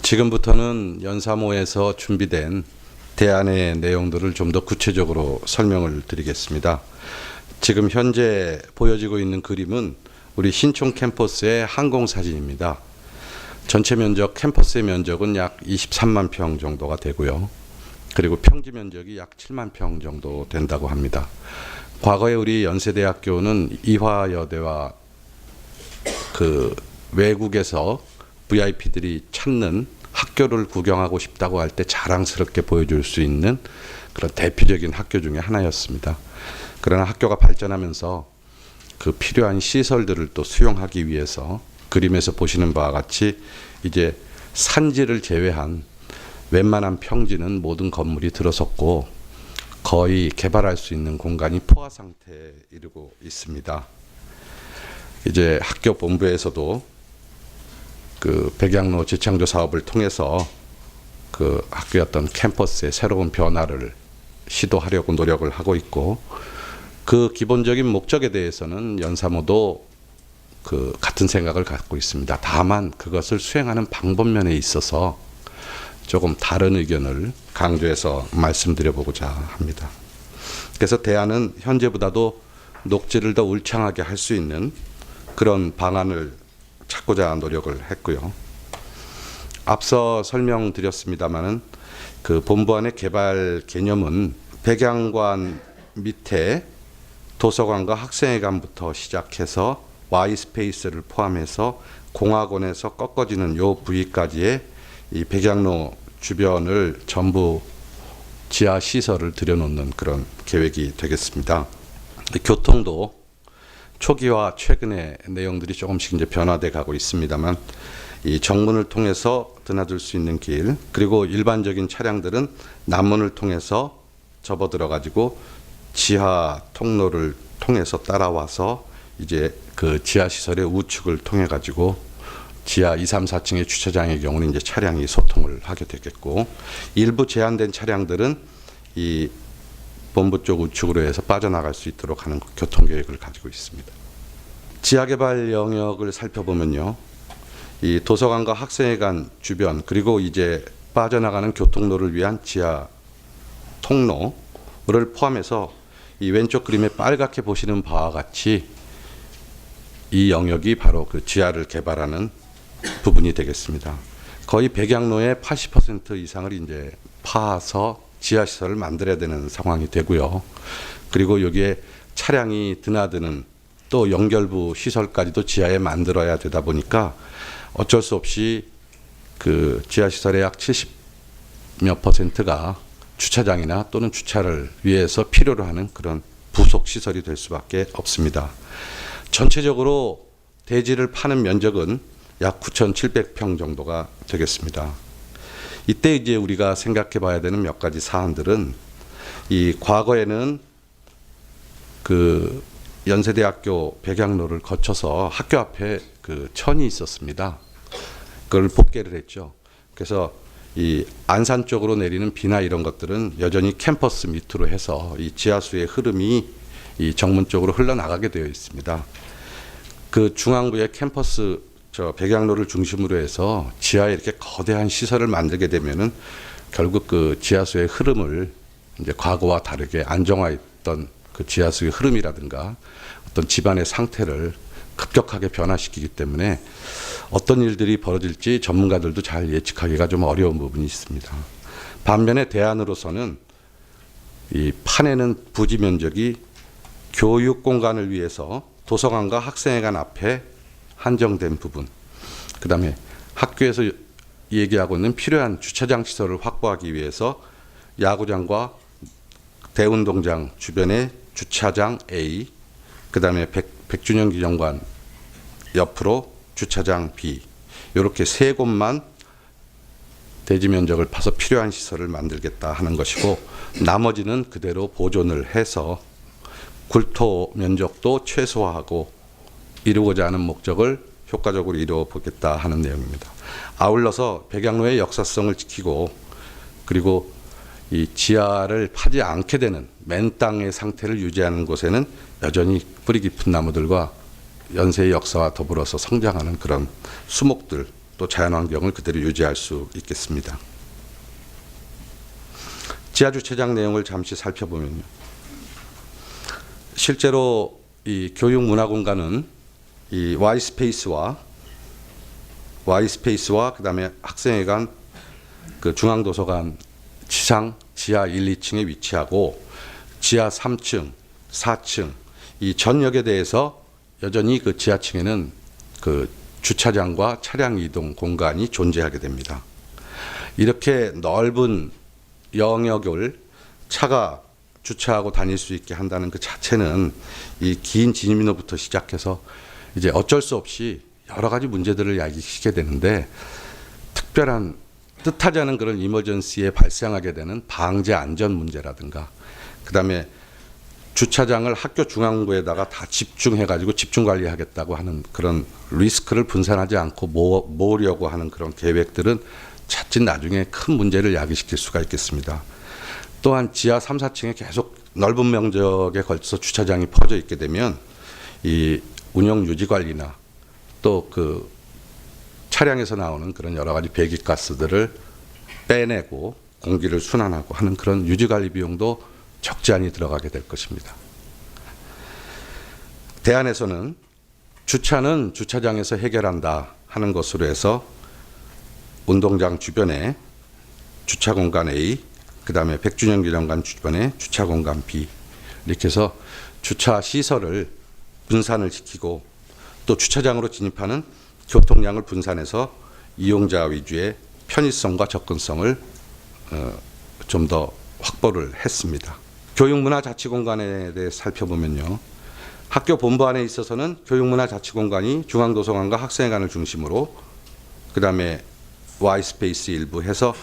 지금부터는 연사모에서 준비된 대안의 내용들을 좀 더 구체적으로 설명을 드리겠습니다. 지금 현재 보여지고 있는 그림은 우리 신촌 캠퍼스의 항공사진입니다. 전체 면적, 캠퍼스의 면적은 약 23만 평 정도가 되고요. 그리고 평지 면적이 약 7만 평 정도 된다고 합니다. 과거에 우리 연세대학교는 이화여대와 그 외국에서 VIP들이 찾는 학교를 구경하고 싶다고 할 때 자랑스럽게 보여줄 수 있는 그런 대표적인 학교 중에 하나였습니다. 그러나 학교가 발전하면서 그 필요한 시설들을 또 수용하기 위해서 그림에서 보시는 바와 같이 이제 산지를 제외한 웬만한 평지는 모든 건물이 들어섰고 거의 개발할 수 있는 공간이 포화 상태에 이르고 있습니다. 이제 학교 본부에서도 그 백양로 재창조 사업을 통해서 그 학교의 어떤 캠퍼스의 새로운 변화를 시도하려고 노력을 하고 있고, 그 기본적인 목적에 대해서는 연사모도 그 같은 생각을 갖고 있습니다. 다만 그것을 수행하는 방법면에 있어서 조금 다른 의견을 강조해서 말씀드려보고자 합니다. 그래서 대안은 현재보다도 녹지를 더 울창하게 할 수 있는 그런 방안을 찾고자 노력을 했고요. 앞서 설명드렸습니다마는 그 본부안의 개발 개념은 백양관 밑에 도서관과 학생회관부터 시작해서 Y스페이스를 포함해서 공학원에서 꺾어지는 요 부위까지의 이 백양로 주변을 전부 지하 시설을 들여놓는 그런 계획이 되겠습니다. 교통도 초기와 최근의 내용들이 조금씩 이제 변화돼 가고 있습니다만, 이 정문을 통해서 드나들 수 있는 길, 그리고 일반적인 차량들은 남문을 통해서 접어들어 가지고 지하 통로를 통해서 따라와서 이제 그 지하 시설의 우측을 통해 가지고 지하 2, 3, 4층의 주차장의 경우는 이제 차량이 소통을 하게 되겠고, 일부 제한된 차량들은 이 본부 쪽 우측으로 해서 빠져나갈 수 있도록 하는 교통계획을 가지고 있습니다. 지하개발 영역을 살펴보면요, 이 도서관과 학생회관 주변, 그리고 이제 빠져나가는 교통로를 위한 지하 통로를 포함해서 이 왼쪽 그림에 빨갛게 보시는 바와 같이 이 영역이 바로 그 지하를 개발하는 부분이 되겠습니다. 거의 백양로의 80% 이상을 이제 파서 지하시설을 만들어야 되는 상황이 되고요. 그리고 여기에 차량이 드나드는 또 연결부 시설까지도 지하에 만들어야 되다 보니까 어쩔 수 없이 그 지하시설의 약 70몇 %가 주차장이나 또는 주차를 위해서 필요로 하는 그런 부속 시설이 될 수밖에 없습니다. 전체적으로 대지를 파는 면적은 약 9,700평 정도가 되겠습니다. 이때 이제 우리가 생각해 봐야 되는 몇 가지 사안들은, 이 과거에는 그 연세대학교 백양로를 거쳐서 학교 앞에 그 천이 있었습니다. 그걸 복개를 했죠. 그래서 이 안산 쪽으로 내리는 비나 이런 것들은 여전히 캠퍼스 밑으로 해서 이 지하수의 흐름이 이 정문 쪽으로 흘러나가게 되어 있습니다. 그 중앙부의 캠퍼스 백양로를 중심으로 해서 지하에 이렇게 거대한 시설을 만들게 되면은 결국 그 지하수의 흐름을 이제 과거와 다르게 안정화했던 그 지하수의 흐름이라든가 어떤 집안의 상태를 급격하게 변화시키기 때문에 어떤 일들이 벌어질지 전문가들도 잘 예측하기가 좀 어려운 부분이 있습니다. 반면에 대안으로서는 이 파내는 부지 면적이 교육 공간을 위해서 도서관과 학생회관 앞에 한정된 부분, 그 다음에 학교에서 얘기하고 있는 필요한 주차장 시설을 확보하기 위해서 야구장과 대운동장 주변에 주차장 A, 그 다음에 백준영 기념관 옆으로 주차장 B, 이렇게 세 곳만 대지 면적을 파서 필요한 시설을 만들겠다 하는 것이고, 나머지는 그대로 보존을 해서 굴토 면적도 최소화하고 이루고자 하는 목적을 효과적으로 이루어 보겠다 하는 내용입니다. 아울러서 백양로의 역사성을 지키고, 그리고 이 지하를 파지 않게 되는 맨 땅의 상태를 유지하는 곳에는 여전히 뿌리 깊은 나무들과 연세의 역사와 더불어서 성장하는 그런 수목들, 또 자연환경을 그대로 유지할 수 있겠습니다. 지하주차장 내용을 잠시 살펴보면요. 실제로 이 교육문화공간은 이 Y스페이스와 그다음에 학생회관, 그 중앙도서관 지상 지하 1, 2층에 위치하고 지하 3층, 4층 이 전역에 대해서 여전히 그 지하층에는 그 주차장과 차량 이동 공간이 존재하게 됩니다. 이렇게 넓은 영역을 차가 주차하고 다닐 수 있게 한다는 그 자체는 이 긴 진입로부터 시작해서 이제 어쩔 수 없이 여러 가지 문제들을 야기시키게 되는데, 특별한 뜻하지 않은 그런 이머전시에 발생하게 되는 방제 안전 문제라든가, 그다음에 주차장을 학교 중앙부에다가 다 집중해가지고 집중 관리하겠다고 하는 그런 리스크를 분산하지 않고 모으려고 하는 그런 계획들은 자칫 나중에 큰 문제를 야기시킬 수가 있겠습니다. 또한 지하 3, 4층에 계속 넓은 면적에 걸쳐서 주차장이 퍼져 있게 되면 이 운영 유지 관리나 또 그 차량에서 나오는 그런 여러 가지 배기가스들을 빼내고 공기를 순환하고 하는 그런 유지 관리 비용도 적지 않이 들어가게 될 것입니다. 대안에서는 주차는 주차장에서 해결한다 하는 것으로 해서 운동장 주변에 주차 공간 A, 그다음에 100주년 기념관 주변에 주차 공간 B, 이렇게 해서 주차 시설을 분산을 시키고 또 주차장으로 진입하는 교통량을 분산해서 이용자 위주의 편의성과 접근성을 좀 더 확보를 했습니다. 교육문화자치공간에 대해 살펴보면요. 학교 본부 안에 있어서는 교육문화자치공간이 중앙도서관과 학생회관을 중심으로, 그다음에 Y스페이스 일부 해서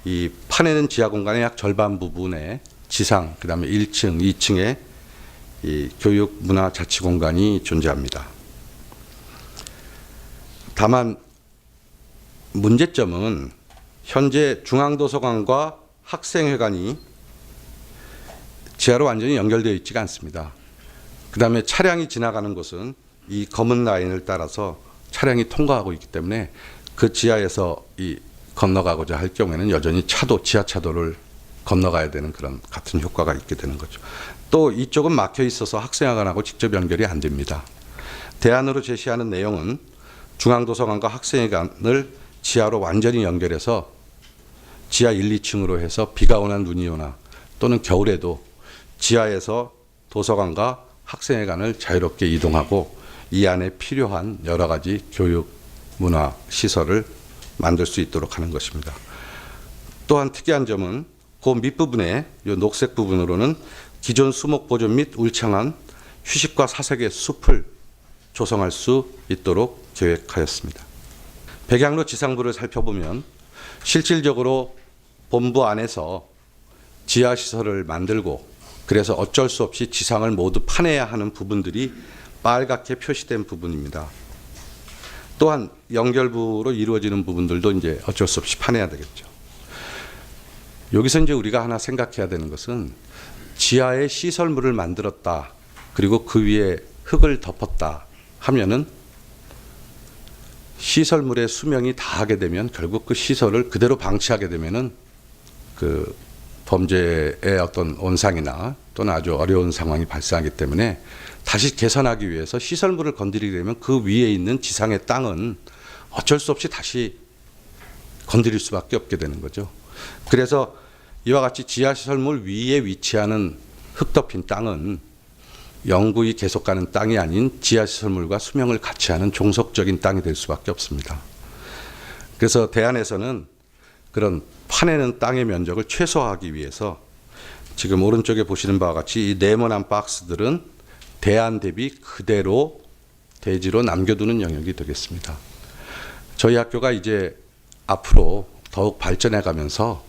이 판에는 지하 공간의 약 절반 부분에 지상, 그다음에 1층, 2층에 이 교육문화자치공간이 존재합니다. 다만 문제점은 현재 중앙도서관과 학생회관이 지하로 완전히 연결되어 있지가 않습니다. 그다음에 차량이 지나가는 곳은 이 검은 라인을 따라서 차량이 통과하고 있기 때문에 그 지하에서 이 건너가고자 할 경우에는 여전히 지하차도를 건너가야 되는 그런 같은 효과가 있게 되는 거죠. 또 이쪽은 막혀 있어서 학생회관하고 직접 연결이 안 됩니다. 대안으로 제시하는 내용은 중앙도서관과 학생회관을 지하로 완전히 연결해서 지하 1, 2층으로 해서 비가 오나 눈이 오나 또는 겨울에도 지하에서 도서관과 학생회관을 자유롭게 이동하고 이 안에 필요한 여러 가지 교육, 문화, 시설을 만들 수 있도록 하는 것입니다. 또한 특이한 점은 그 밑부분에 이 녹색 부분으로는 기존 수목 보존 및 울창한 휴식과 사색의 숲을 조성할 수 있도록 계획하였습니다. 백양로 지상부를 살펴보면 실질적으로 본부 안에서 지하시설을 만들고 그래서 어쩔 수 없이 지상을 모두 파내야 하는 부분들이 빨갛게 표시된 부분입니다. 또한 연결부로 이루어지는 부분들도 이제 어쩔 수 없이 파내야 되겠죠. 여기서 이제 우리가 하나 생각해야 되는 것은 지하에 시설물을 만들었다, 그리고 그 위에 흙을 덮었다 하면은 시설물의 수명이 다하게 되면 결국 그 시설을 그대로 방치하게 되면은 그 범죄의 어떤 온상이나 또는 아주 어려운 상황이 발생하기 때문에 다시 개선하기 위해서 시설물을 건드리게 되면 그 위에 있는 지상의 땅은 어쩔 수 없이 다시 건드릴 수밖에 없게 되는 거죠. 그래서 이와 같이 지하시설물 위에 위치하는 흙 덮인 땅은 영구히 계속 가는 땅이 아닌 지하시설물과 수명을 같이 하는 종속적인 땅이 될 수밖에 없습니다. 그래서 대안에서는 그런 파내는 땅의 면적을 최소화하기 위해서 지금 오른쪽에 보시는 바와 같이 이 네모난 박스들은 대안 대비 그대로 대지로 남겨두는 영역이 되겠습니다. 저희 학교가 이제 앞으로 더욱 발전해 가면서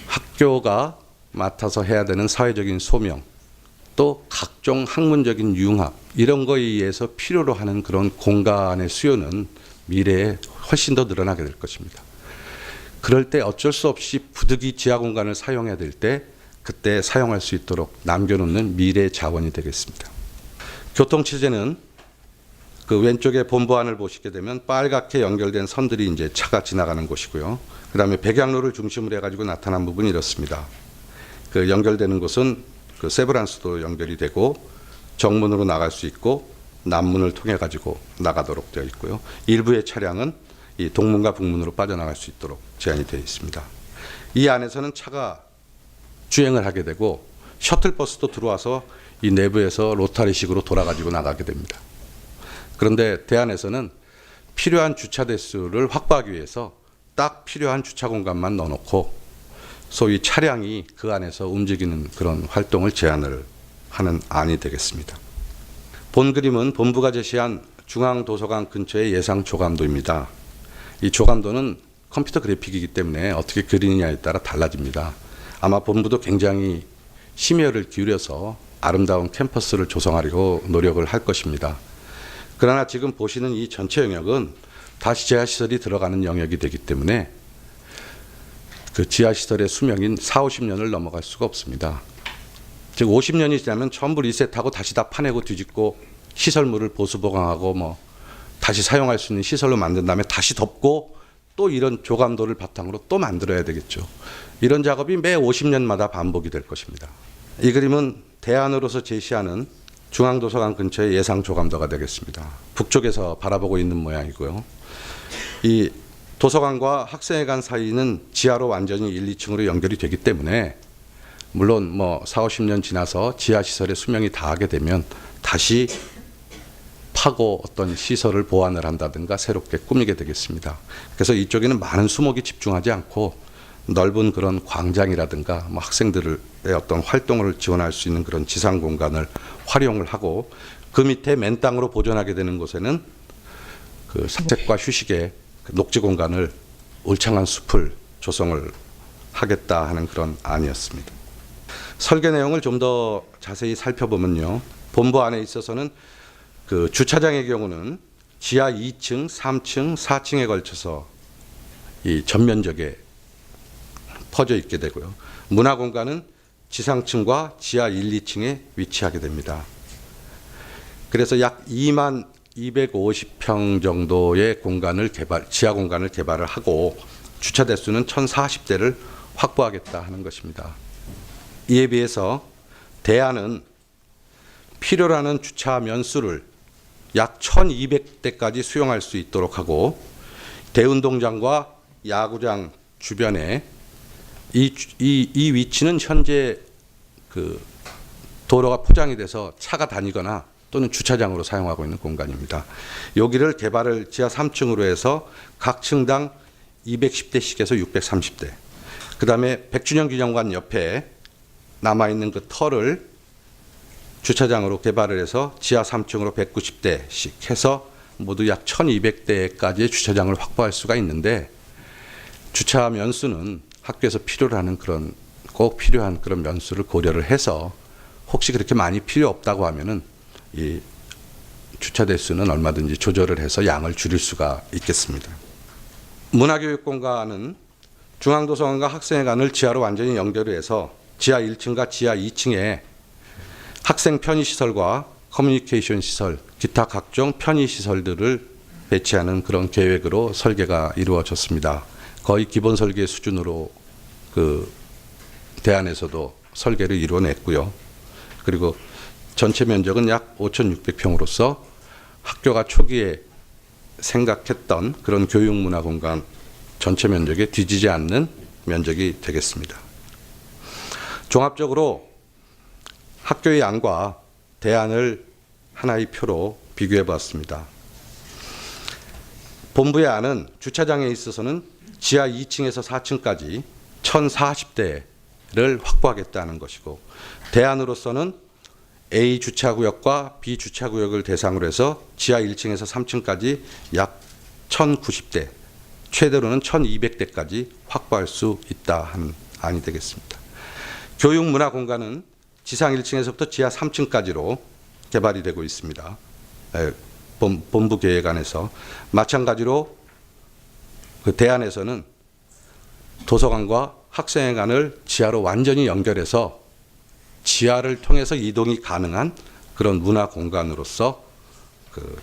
학교가 맡아서 해야 되는 사회적인 소명, 또 각종 학문적인 융합, 이런 거에 의해서 필요로 하는 그런 공간의 수요는 미래에 훨씬 더 늘어나게 될 것입니다. 그럴 때 어쩔 수 없이 부득이 지하 공간을 사용해야 될 때 그때 사용할 수 있도록 남겨놓는 미래 자원이 되겠습니다. 교통체제는 그 왼쪽에 본부안을 보시게 되면 빨갛게 연결된 선들이 이제 차가 지나가는 곳이고요. 그다음에 백양로를 중심으로 해가지고 나타난 부분이 이렇습니다. 그 연결되는 곳은 그 세브란스도 연결이 되고 정문으로 나갈 수 있고 남문을 통해 가지고 나가도록 되어 있고요. 일부의 차량은 이 동문과 북문으로 빠져나갈 수 있도록 제한이 되어 있습니다. 이 안에서는 차가 주행을 하게 되고 셔틀버스도 들어와서 이 내부에서 로타리식으로 돌아가지고 나가게 됩니다. 그런데 대안에서는 필요한 주차 대수를 확보하기 위해서 딱 필요한 주차 공간만 넣어놓고 소위 차량이 그 안에서 움직이는 그런 활동을 제한을 하는 안이 되겠습니다. 본 그림은 본부가 제시한 중앙도서관 근처의 예상 조감도입니다. 이 조감도는 컴퓨터 그래픽이기 때문에 어떻게 그리느냐에 따라 달라집니다. 아마 본부도 굉장히 심혈을 기울여서 아름다운 캠퍼스를 조성하려고 노력을 할 것입니다. 그러나 지금 보시는 이 전체 영역은 다시 지하시설이 들어가는 영역이 되기 때문에 그 지하시설의 수명인 4, 50년을 넘어갈 수가 없습니다. 즉 50년이 지나면 전부 리셋하고 다시 다 파내고 뒤집고 시설물을 보수 보강하고 뭐 다시 사용할 수 있는 시설로 만든 다음에 다시 덮고 또 이런 조감도를 바탕으로 또 만들어야 되겠죠. 이런 작업이 매 50년마다 반복이 될 것입니다. 이 그림은 대안으로서 제시하는 중앙도서관 근처의 예상 조감도가 되겠습니다. 북쪽에서 바라보고 있는 모양이고요. 이 도서관과 학생회관 사이는 지하로 완전히 1, 2층으로 연결이 되기 때문에 물론 뭐 4, 50년 지나서 지하시설의 수명이 다하게 되면 다시 파고 어떤 시설을 보완을 한다든가 새롭게 꾸미게 되겠습니다. 그래서 이쪽에는 많은 수목이 집중하지 않고 넓은 그런 광장이라든가 뭐 학생들의 어떤 활동을 지원할 수 있는 그런 지상 공간을 활용을 하고 그 밑에 맨 땅으로 보존하게 되는 곳에는 그 산책과 휴식의 녹지 공간을 울창한 숲을 조성을 하겠다 하는 그런 안이었습니다. 설계 내용을 좀 더 자세히 살펴보면요. 본부 안에 있어서는 그 주차장의 경우는 지하 2층, 3층, 4층에 걸쳐서 이 전면적에 퍼져 있게 되고요. 문화 공간은 지상층과 지하 1, 2층에 위치하게 됩니다. 그래서 약 2만 250평 정도의 공간을 지하 공간을 개발을 하고 주차 대수는 1,040대를 확보하겠다 하는 것입니다. 이에 비해서 대안은 필요로 하는 주차 면수를 약 1,200대까지 수용할 수 있도록 하고 대운동장과 야구장 주변에 이 위치는 현재 그 도로가 포장이 돼서 차가 다니거나 또는 주차장으로 사용하고 있는 공간입니다. 여기를 개발을 지하 3층으로 해서 각 층당 210대씩에서 630대. 그다음에 백준영 기념관 옆에 남아있는 그 터를 주차장으로 개발을 해서 지하 3층으로 190대씩 해서 모두 약 1,200대까지의 주차장을 확보할 수가 있는데 주차 면수는 학교에서 필요로 하는 그런 꼭 필요한 그런 면수를 고려를 해서 혹시 그렇게 많이 필요 없다고 하면은 이 주차 대수는 얼마든지 조절을 해서 양을 줄일 수가 있겠습니다. 문화교육 공간은 중앙도서관과 학생회관을 지하로 완전히 연결해서 지하 1층과 지하 2층에 학생 편의시설과 커뮤니케이션 시설, 기타 각종 편의시설들을 배치하는 그런 계획으로 설계가 이루어졌습니다. 거의 기본 설계 수준으로 그 대안에서도 설계를 이루어냈고요. 그리고 전체 면적은 약 5,600평으로서 학교가 초기에 생각했던 그런 교육문화 공간 전체 면적에 뒤지지 않는 면적이 되겠습니다. 종합적으로 학교의 안과 대안을 하나의 표로 비교해 봤습니다. 본부의 안은 주차장에 있어서는 지하 2층에서 4층까지 1,040대를 확보하겠다는 것이고 대안으로서는 A 주차구역과 B 주차구역을 대상으로 해서 지하 1층에서 3층까지 약 1,090대, 최대로는 1,200대까지 확보할 수 있다 하는 안이 되겠습니다. 교육문화공간은 지상 1층에서부터 지하 3층까지로 개발이 되고 있습니다. 본부 계획안에서 마찬가지로 그 대안에서는 도서관과 학생회관을 지하로 완전히 연결해서 지하를 통해서 이동이 가능한 그런 문화 공간으로서 그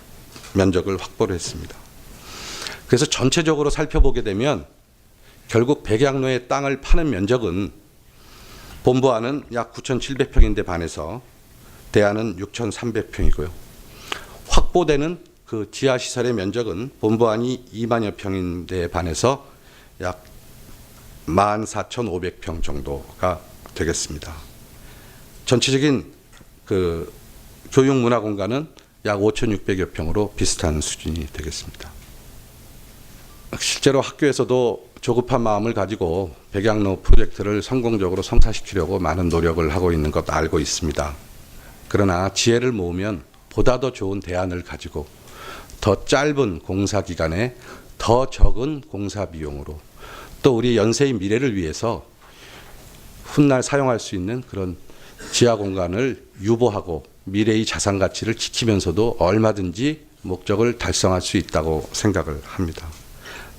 면적을 확보를 했습니다. 그래서 전체적으로 살펴보게 되면 결국 백양로의 땅을 파는 면적은 본부안은 약 9,700평인데 반해서 대안은 6,300평이고요. 확보되는 그 지하시설의 면적은 본부안이 2만여 평인데 반해서 약 14,500평 정도가 되겠습니다. 전체적인 그 교육문화공간은 약 5,600여 평으로 비슷한 수준이 되겠습니다. 실제로 학교에서도 조급한 마음을 가지고 백양로 프로젝트를 성공적으로 성사시키려고 많은 노력을 하고 있는 것 알고 있습니다. 그러나 지혜를 모으면 보다 더 좋은 대안을 가지고 더 짧은 공사 기간에 더 적은 공사 비용으로 또 우리 연세의 미래를 위해서 훗날 사용할 수 있는 그런 지하 공간을 유보하고 미래의 자산 가치를 지키면서도 얼마든지 목적을 달성할 수 있다고 생각을 합니다.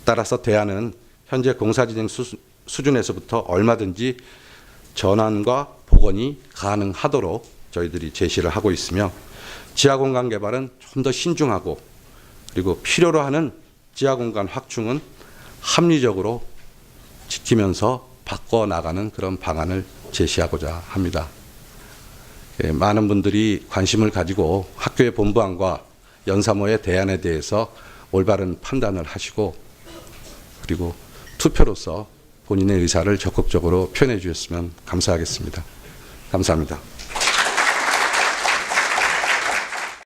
따라서 대안은 현재 공사 진행 수준에서부터 얼마든지 전환과 복원이 가능하도록 저희들이 제시를 하고 있으며 지하 공간 개발은 좀 더 신중하고 그리고 필요로 하는 지하 공간 확충은 합리적으로 지키면서 바꿔나가는 그런 방안을 제시하고자 합니다. 많은 분들이 관심을 가지고 학교의 본부안과 연사모의 대안에 대해서 올바른 판단을 하시고 그리고 투표로서 본인의 의사를 적극적으로 표현해 주셨으면 감사하겠습니다. 감사합니다.